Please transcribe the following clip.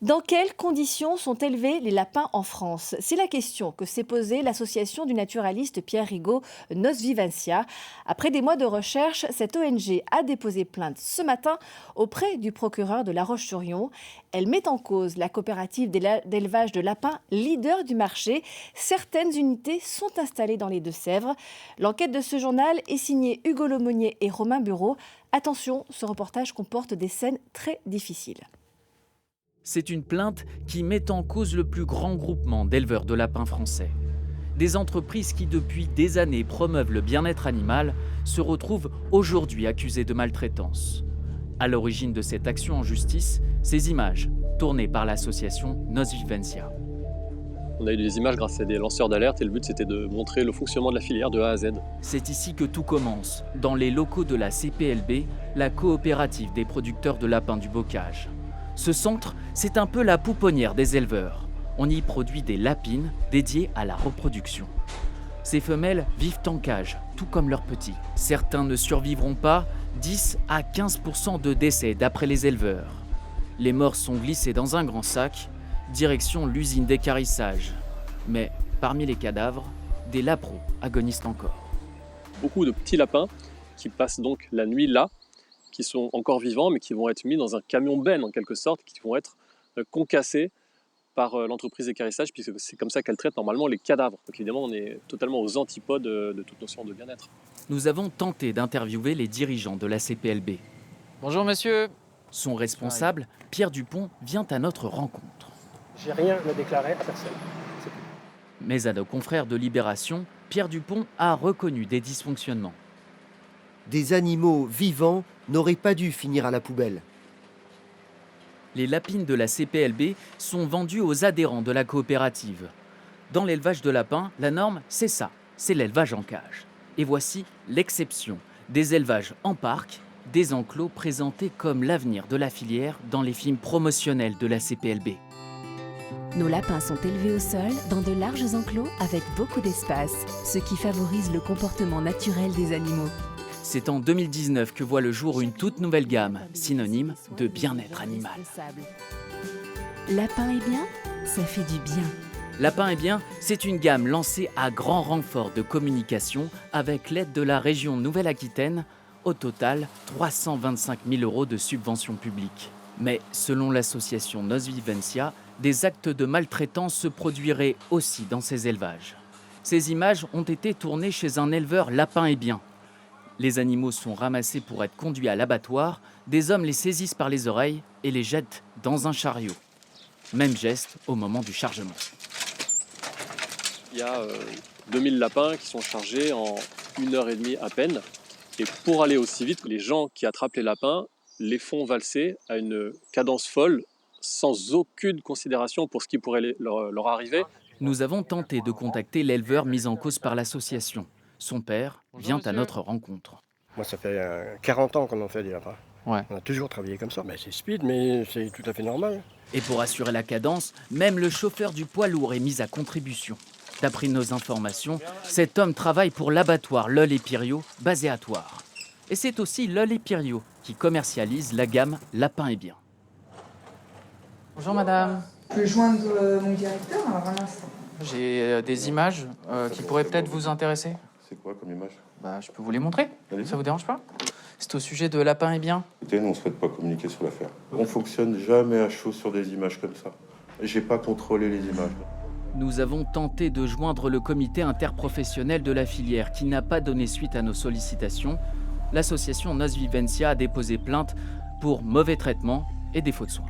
Dans quelles conditions sont élevés les lapins en France? C'est la question que s'est posée l'association du naturaliste Pierre Rigaud, Nos Vivencia. Après des mois de recherche, cette ONG a déposé plainte ce matin auprès du procureur de La Roche-sur-Yon. Elle met en cause la coopérative d'élevage de lapins, leader du marché. Certaines unités sont installées dans les Deux-Sèvres. L'enquête de ce journal est signée Hugo Lemonnier et Romain Bureau. Attention, ce reportage comporte des scènes très difficiles. C'est une plainte qui met en cause le plus grand groupement d'éleveurs de lapins français. Des entreprises qui, depuis des années, promeuvent le bien-être animal se retrouvent aujourd'hui accusées de maltraitance. À l'origine de cette action en justice, ces images, tournées par l'association Nos Vivencia. On a eu des images grâce à des lanceurs d'alerte et le but c'était de montrer le fonctionnement de la filière de A à Z. C'est ici que tout commence, dans les locaux de la CPLB, la coopérative des producteurs de lapins du bocage. Ce centre, c'est un peu la pouponnière des éleveurs. On y produit des lapines dédiées à la reproduction. Ces femelles vivent en cage, tout comme leurs petits. Certains ne survivront pas, 10 à 15% de décès d'après les éleveurs. Les morts sont glissés dans un grand sac, direction l'usine d'équarrissage. Mais parmi les cadavres, des lapros agonisent encore. Beaucoup de petits lapins qui passent donc la nuit là, qui sont encore vivants, mais qui vont être mis dans un camion benne en quelque sorte, qui vont être concassés par l'entreprise d'équarrissage, puisque c'est comme ça qu'elle traite normalement les cadavres. Donc évidemment, on est totalement aux antipodes de toute notion de bien-être. Nous avons tenté d'interviewer les dirigeants de la CPLB. Bonjour monsieur. Son responsable, Pierre Dupont, vient à notre rencontre. J'ai rien à déclarer à personne. Mais à nos confrères de Libération, Pierre Dupont a reconnu des dysfonctionnements. Des animaux vivants n'auraient pas dû finir à la poubelle. Les lapines de la CPLB sont vendues aux adhérents de la coopérative. Dans l'élevage de lapins, la norme, c'est ça, c'est l'élevage en cage. Et voici l'exception, des élevages en parc, des enclos présentés comme l'avenir de la filière dans les films promotionnels de la CPLB. Nos lapins sont élevés au sol dans de larges enclos avec beaucoup d'espace, ce qui favorise le comportement naturel des animaux. C'est en 2019 que voit le jour une toute nouvelle gamme, synonyme de bien-être animal. Lapin et bien, ça fait du bien. Lapin et bien, c'est une gamme lancée à grand renfort de communication avec l'aide de la région Nouvelle-Aquitaine. Au total, 325 000 € de subventions publiques. Mais selon l'association Nos Vivencia, des actes de maltraitance se produiraient aussi dans ces élevages. Ces images ont été tournées chez un éleveur lapin et bien. Les animaux sont ramassés pour être conduits à l'abattoir. Des hommes les saisissent par les oreilles et les jettent dans un chariot. Même geste au moment du chargement. Il y a 2000 lapins qui sont chargés en 1h30 à peine. Et pour aller aussi vite, les gens qui attrapent les lapins les font valser à une cadence folle, sans aucune considération pour ce qui pourrait leur arriver. Nous avons tenté de contacter l'éleveur mis en cause par l'association. Son père vient à notre rencontre. Moi, ça fait 40 ans qu'on en fait des lapins. Ouais. On a toujours travaillé comme ça. C'est speed, mais c'est tout à fait normal. Et pour assurer la cadence, même le chauffeur du poids lourd est mis à contribution. D'après nos informations, cet homme travaille pour l'abattoir Lol et Piriot, basé à Thouars. Et c'est aussi Lol et Piriot qui commercialise la gamme Lapin et bien. Bonjour madame. Je peux joindre mon directeur alors un instant. J'ai des images qui pourraient peut-être vous intéresser. C'est quoi comme image? Je peux vous les montrer. Allez. Ça vous dérange pas? C'est au sujet de Lapin et bien. Écoutez, nous, on ne souhaite pas communiquer sur l'affaire. On fonctionne jamais à chaud sur des images comme ça. J'ai pas contrôlé les images. Nous avons tenté de joindre le comité interprofessionnel de la filière qui n'a pas donné suite à nos sollicitations. L'association Nos Vivencia a déposé plainte pour mauvais traitement et défaut de soins.